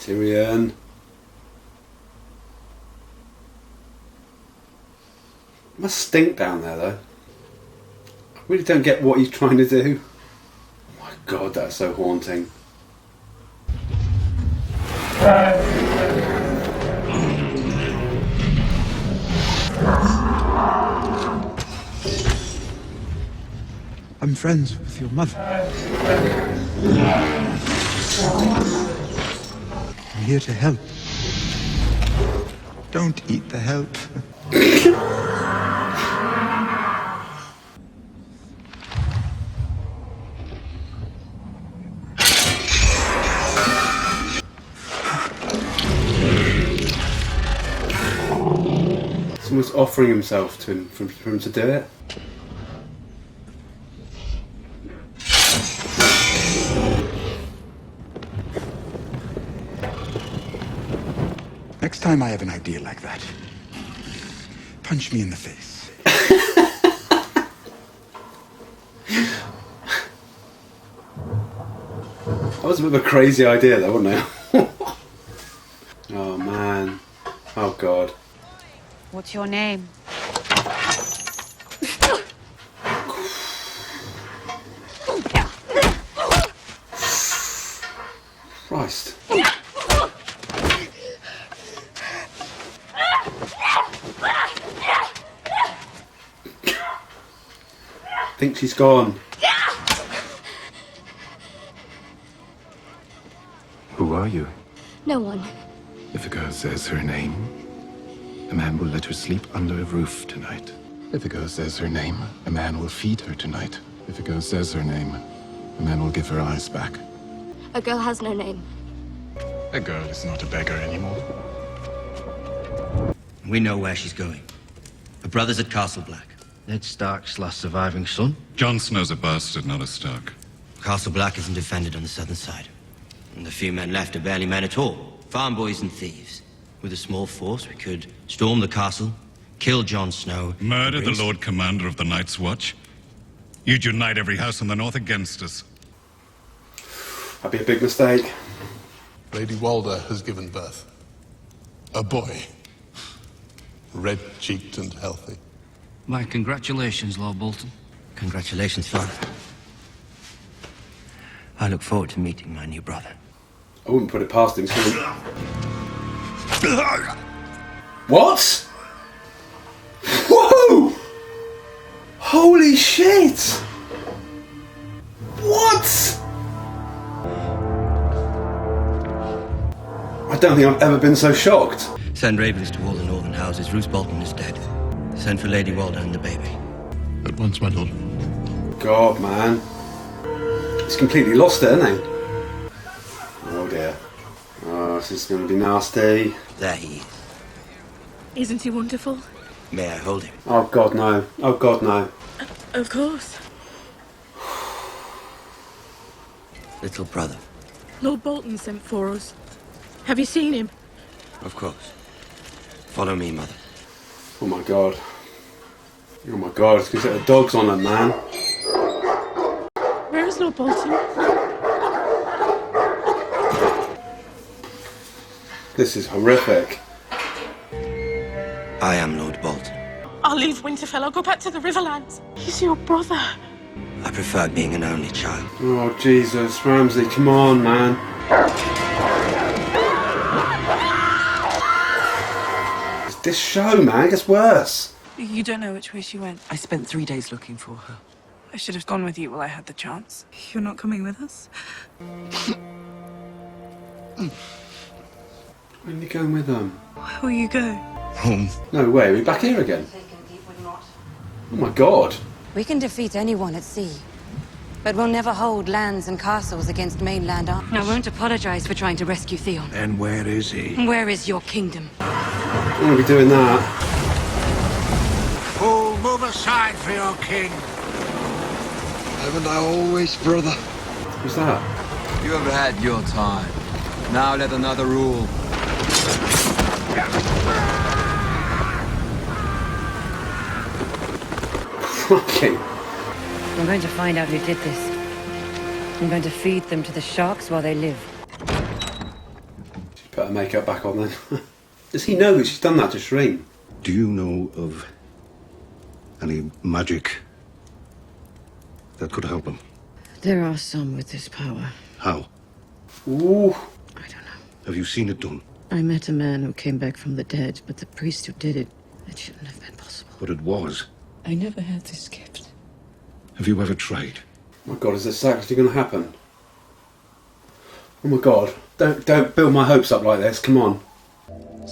Tyrion. It must stink down there, though. I really don't get what he's trying to do. Oh my god, that's so haunting. I'm friends with your mother. I'm here to help. Don't eat the help. Someone's offering himself to him for him to do it. Next time I have an idea like that, punch me in the face. That was a bit of a crazy idea, though, wasn't it? Oh man. Oh god. What's your name? Christ. I think she's gone. Who are you? No one. If a girl says her name, a man will let her sleep under a roof tonight. If a girl says her name, a man will feed her tonight. If a girl says her name, a man will give her eyes back. A girl has no name. A girl is not a beggar anymore. We know where she's going. Her brother's at Castle Black. Ned Stark's last surviving son. Jon Snow's a bastard, not a Stark. Castle Black isn't defended on the southern side. And the few men left are barely men at all. Farm boys and thieves. With a small force, we could storm the castle, kill Jon Snow... Murder the Lord Commander of the Night's Watch? You'd unite every house in the north against us. That'd be a big mistake. Lady Walder has given birth. A boy. Red-cheeked and healthy. My congratulations, Lord Bolton. Congratulations, Father. I look forward to meeting my new brother. I wouldn't put it past him. What? Whoa! Holy shit! What? I don't think I've ever been so shocked. Send ravens to all the northern houses. Roose Bolton is dead. Send for Lady Walder and the baby. At once, my lord. God, man. He's completely lost it, isn't he? Oh dear. Oh, this is going to be nasty. There he is. Isn't he wonderful? May I hold him? Oh God, no. Oh God, no. Of course. Little brother. Lord Bolton sent for us. Have you seen him? Of course. Follow me, Mother. Oh my God. Oh my God, it's because the dog's on him, man. Where is Lord Bolton? This is horrific. I am Lord Bolton. I'll leave Winterfell. I'll go back to the Riverlands. He's your brother. I prefer being an only child. Oh Jesus, Ramsay, come on, man. This show, man, it gets worse. You don't know which way she went. I spent 3 days looking for her. I should have gone with you while I had the chance. You're not coming with us? When are you going with them? Where will you go? Home. No way, we're back here again. Oh my God. We can defeat anyone at sea, but we'll never hold lands and castles against mainland armies. I won't apologize for trying to rescue Theon. And where is he? Where is your kingdom? I'm going to be doing that. Fool, move aside for your king. Haven't I always, brother? Who's that? You have had your time. Now let another rule. Okay. I'm going to find out who did this. I'm going to feed them to the sharks while they live. her makeup back on then. Does he know that she's done that to Shireen? Do you know of any magic that could help him? There are some with this power. How? Ooh. I don't know. Have you seen it done? I met a man who came back from the dead, but the priest who did it shouldn't have been possible. But it was. I never had this gift. Have you ever tried? Oh my God, is this actually going to happen? Oh my God, don't build my hopes up like this, come on. Oh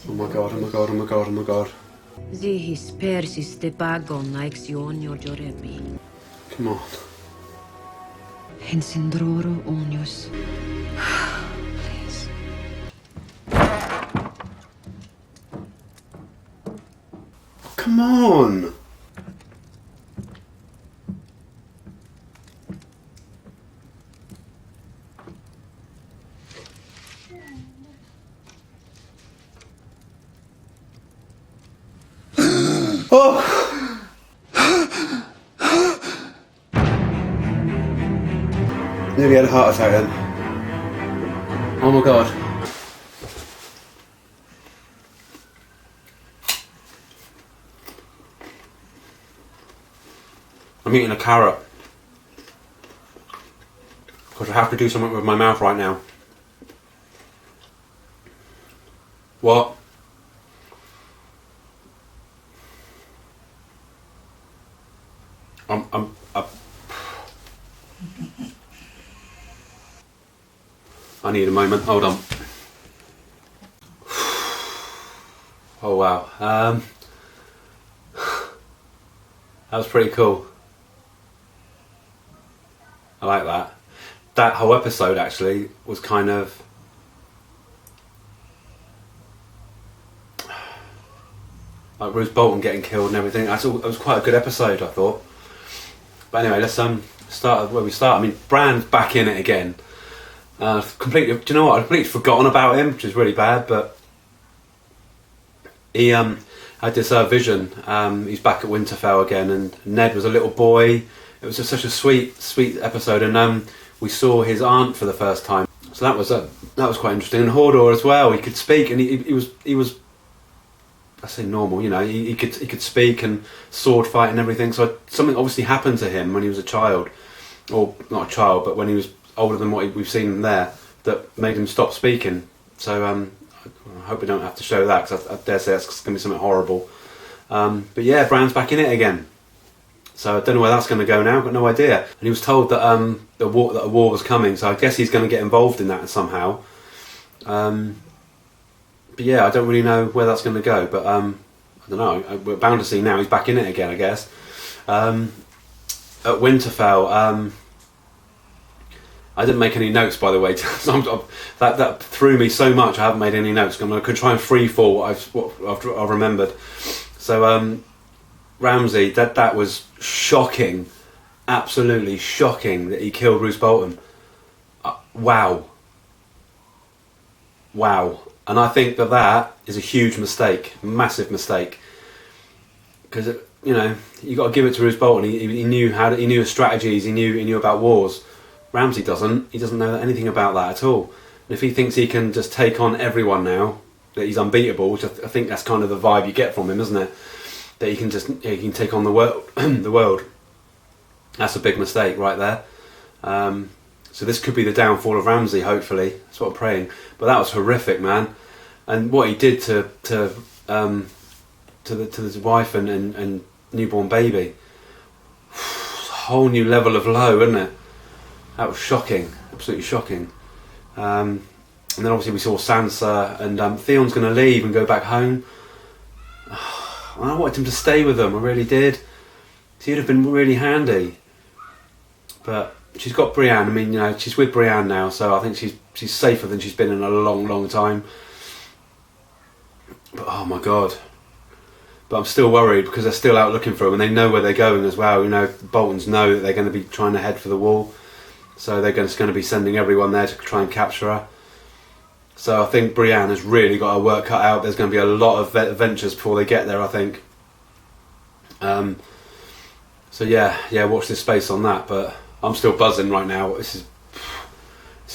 my God, oh my God, oh my God, oh my God. Come on. Hensindroro onios. Please. Come on! Oh! Nearly had a heart attack then. Oh my God. I'm eating a carrot because I have to do something with my mouth right now. What? I need a moment. Hold on. Oh wow. That was pretty cool. I like that. That whole episode actually was kind of like Bruce Bolton getting killed and everything. It was quite a good episode, I thought. But anyway, let's start where we start. I mean, Bran's back in it again. Completely. Do you know what? I'd completely forgotten about him, which is really bad. But he had this vision. He's back at Winterfell again, and Ned was a little boy. It was just such a sweet episode, and we saw his aunt for the first time. So that was quite interesting. And Hodor as well. He could speak, and he was. I say normal, you know. He could speak and sword fight and everything. So something obviously happened to him when he was a child, or not a child, but when he was older than what we've seen him there, that made him stop speaking. So I hope we don't have to show that, because I dare say that's going to be something horrible. But yeah, Bran's back in it again. So I don't know where that's going to go now. I've got no idea. And he was told that a war was coming, so I guess he's going to get involved in that somehow. But yeah, I don't really know where that's going to go. But I don't know. We're bound to see now. He's back in it again, I guess. At Winterfell, I didn't make any notes, by the way. That threw me so much. I haven't made any notes. I'm going to try and freefall what I've remembered. So Ramsay, that was shocking, absolutely shocking that he killed Roose Bolton. Wow. And I think that is a huge mistake, massive mistake, because you got to give it to Roose Bolton. He knew he knew his strategies. He knew about wars. Ramsay doesn't. He doesn't know anything about that at all. And if he thinks he can just take on everyone now, that he's unbeatable, which I think that's kind of the vibe you get from him, isn't it? That he can take on the world. The world. That's a big mistake right there. So this could be the downfall of Ramsay. Hopefully, that's what I'm praying. But that was horrific, man. And what he did to his wife and newborn baby. Whole new level of low, isn't it? That was shocking, absolutely shocking. And then obviously we saw Sansa, and Theon's going to leave and go back home. I wanted him to stay with them, I really did. He'd have been really handy. But she's got Brienne. I mean, she's with Brienne now, so I think she's safer than she's been in a long, long time. But oh my God. But I'm still worried because they're still out looking for him, and they know where they're going as well. Boltons know that they're going to be trying to head for the wall. So they're just going to be sending everyone there to try and capture her. So I think Brienne has really got her work cut out. There's going to be a lot of adventures before they get there, I think. So yeah, watch this space on that. But I'm still buzzing right now. This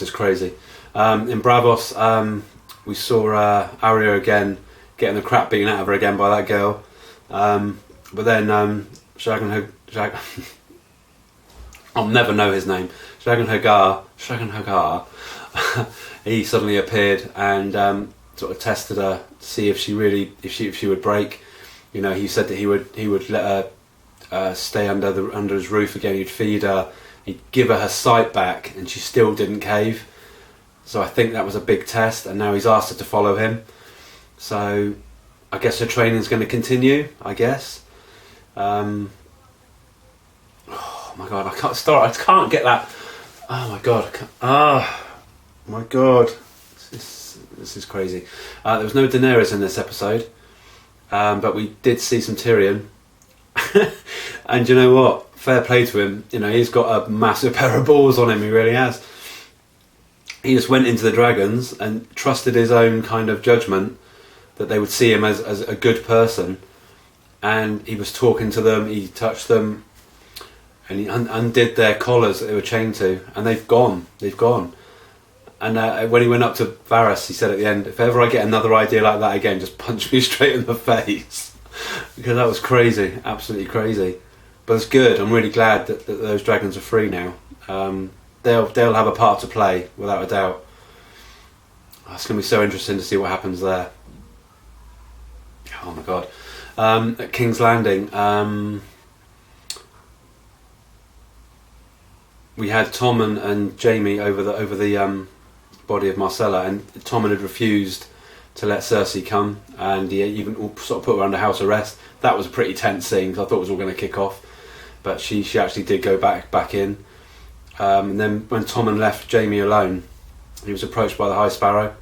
is crazy. In Bravos, we saw Arya again getting the crap beaten out of her again by that girl. But then Shagan I'll never know his name. Shagan Hagar. He suddenly appeared and sort of tested her to see if she would break. You know, he said that he would let her stay under his roof again. He'd feed her, he'd give her sight back, and she still didn't cave. So I think that was a big test, and now he's asked her to follow him. So I guess her training is going to continue, I guess. Oh my god, I can't get that. Oh my god, my god, this is crazy. There was no Daenerys in this episode, but we did see some Tyrion. And you know what? Fair play to him. You know, he's got a massive pair of balls on him. He really has. He just went into the dragons and trusted his own kind of judgment that they would see him as a good person. And he was talking to them, he touched them, and he undid their collars that they were chained to, and they've gone. And when he went up to Varys, he said at the end, if ever I get another idea like that again, just punch me straight in the face. Because that was crazy, absolutely crazy. But it's good, I'm really glad that those dragons are free now. They'll have a part to play, without a doubt. It's going to be so interesting to see what happens there. Oh my god. At King's Landing, we had Tommen and Jaime over the body of Marcella, and Tommen had refused to let Cersei come, and he even sort of put her under house arrest. That was a pretty tense scene, because I thought it was all going to kick off, but she actually did go back in. And then when Tommen left Jaime alone, he was approached by the High Sparrow.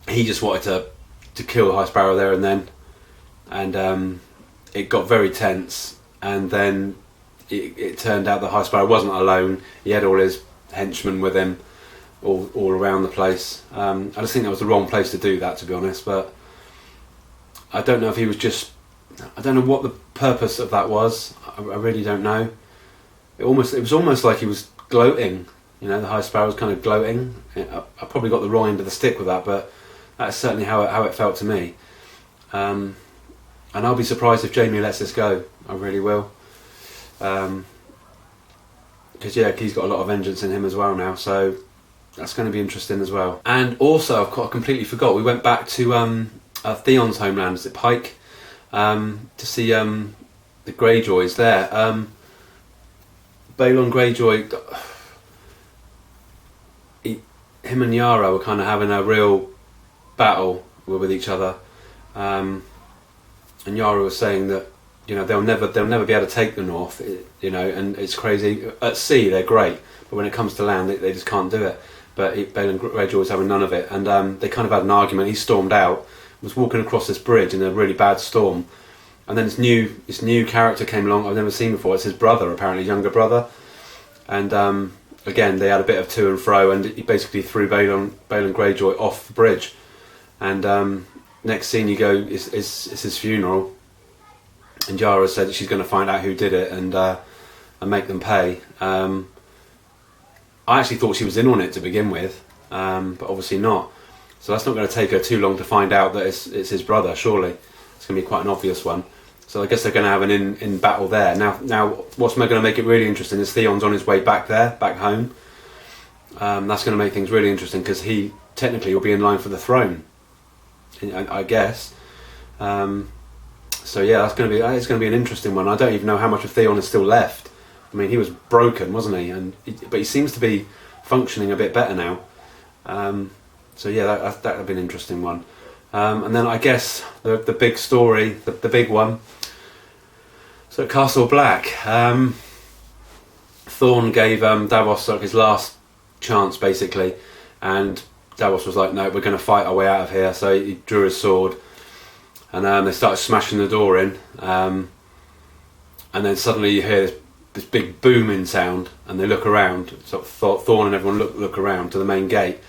He just wanted to kill High Sparrow there and then, and it got very tense. And then it turned out the High Sparrow wasn't alone. He had all his henchmen with him, all around the place. I just think that was the wrong place to do that, to be honest. But I don't know if he was just. I don't know what the purpose of that was. I really don't know. It was almost like he was gloating. You know, the High Sparrow was kind of gloating. I probably got the wrong end of the stick with that, but that's certainly how it felt to me. And I'll be surprised if Jaime lets this go. I really will. Because he's got a lot of vengeance in him as well now, so that's going to be interesting as well. And also, I completely forgot, we went back to Theon's homeland, is it Pike, to see the Greyjoys there. Balon Greyjoy, him and Yara were kind of having a real battle with each other, and Yara was saying that, you know, they'll never be able to take the North, you know, and it's crazy. At sea they're great, but when it comes to land they just can't do it. But Balon Greyjoy was having none of it, and they kind of had an argument. He stormed out, was walking across this bridge in a really bad storm, and then this new character came along I've never seen before. It's his brother, apparently, younger brother, and again they had a bit of to and fro, and he basically threw Balon Greyjoy off the bridge. And next scene you go is his funeral, and Yara said that she's going to find out who did it and make them pay. I actually thought she was in on it to begin with, but obviously not. So that's not going to take her too long to find out that it's his brother. Surely it's going to be quite an obvious one. So I guess they're going to have an in battle there. Now what's going to make it really interesting is Theon's on his way back home. That's going to make things really interesting, because he technically will be in line for the throne, I guess. So yeah, it's going to be an interesting one. I don't even know how much of Theon is still left. I mean, he was broken, wasn't he? But he seems to be functioning a bit better now. So yeah, that would be an interesting one. And then I guess the big story, the big one. So at Castle Black, Thorne gave Davos his last chance, basically, and Davos was like, no, we're going to fight our way out of here. So he drew his sword, and they started smashing the door in, and then suddenly you hear this big booming sound, and they look around. So Thorne and everyone look around to the main gate,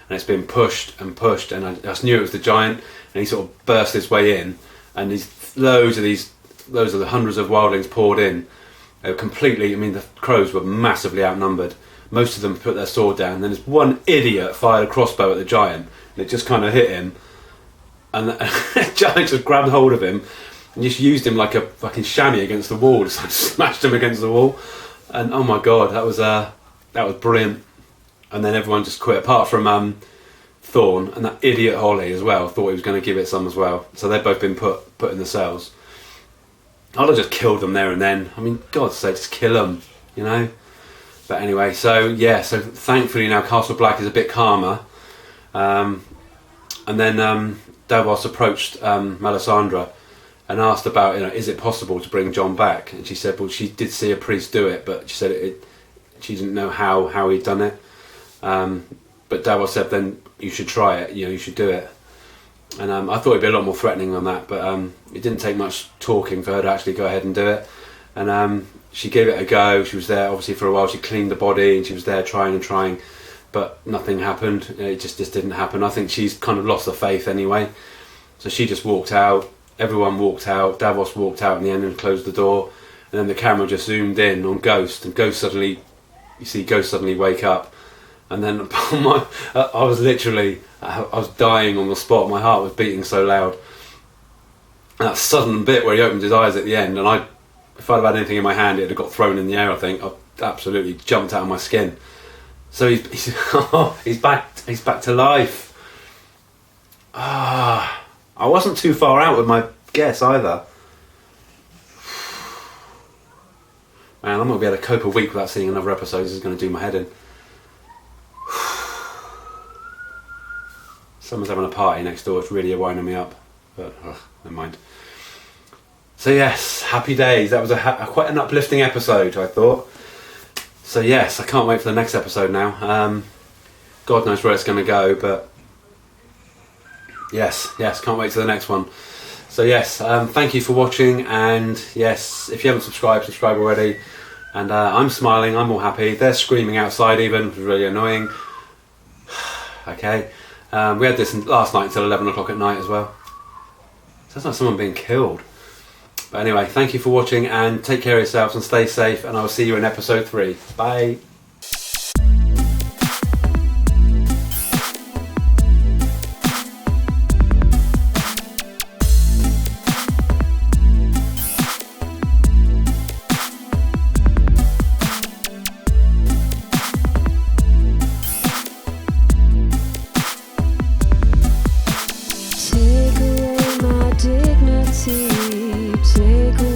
and it's been pushed and pushed, and I just knew it was the giant, and he sort of burst his way in, and loads of the hundreds of wildlings poured in. They were completely, I mean, the crows were massively outnumbered, most of them put their sword down. Then this one idiot fired a crossbow at the giant, and it just kind of hit him. And the giant just grabbed hold of him and just used him like a fucking chamois against the wall. Just like smashed him against the wall. And oh my god, that was brilliant. And then everyone just quit, apart from Thorne and that idiot Holly as well. Thought he was going to give it some as well. So they've both been put in the cells. I'd have just killed them there and then. I mean, God's sake, just kill them, you know. But anyway, so thankfully now Castle Black is a bit calmer. And then Davos approached Melisandre and asked about, is it possible to bring Jon back? And she said, well, she did see a priest do it, but she said she didn't know how he'd done it. But Davos said, then you should try it, you should do it. And I thought it'd be a lot more threatening than that, but it didn't take much talking for her to actually go ahead and do it. And she gave it a go. She was there obviously for a while. She cleaned the body and she was there trying, but nothing happened. It just didn't happen. I think she's kind of lost the faith anyway. So she just walked out. Everyone walked out. Davos walked out in the end and closed the door. And then the camera just zoomed in on Ghost, and Ghost suddenly wake up. And then I was dying on the spot. My heart was beating so loud. And that sudden bit where he opened his eyes at the end, and if I'd have had anything in my hand, it'd have got thrown in the air. I think I absolutely jumped out of my skin. So he's back to life. I wasn't too far out with my guess either. Man, I'm not going to be able to cope a week without seeing another episode. This is going to do my head in. Someone's having a party next door. It's really winding me up. But never mind. So yes, happy days. That was quite an uplifting episode, I thought. So yes, I can't wait for the next episode now. God knows where it's going to go, but yes, can't wait to the next one. So yes, thank you for watching, and yes, if you haven't subscribed already. And I'm smiling, I'm all happy. They're screaming outside even, which is really annoying. Okay, we had this last night until 11 o'clock at night as well. Sounds like someone being killed. But anyway, thank you for watching, and take care of yourselves and stay safe, and I will see you in episode 3. Bye. Take away my dignity, take away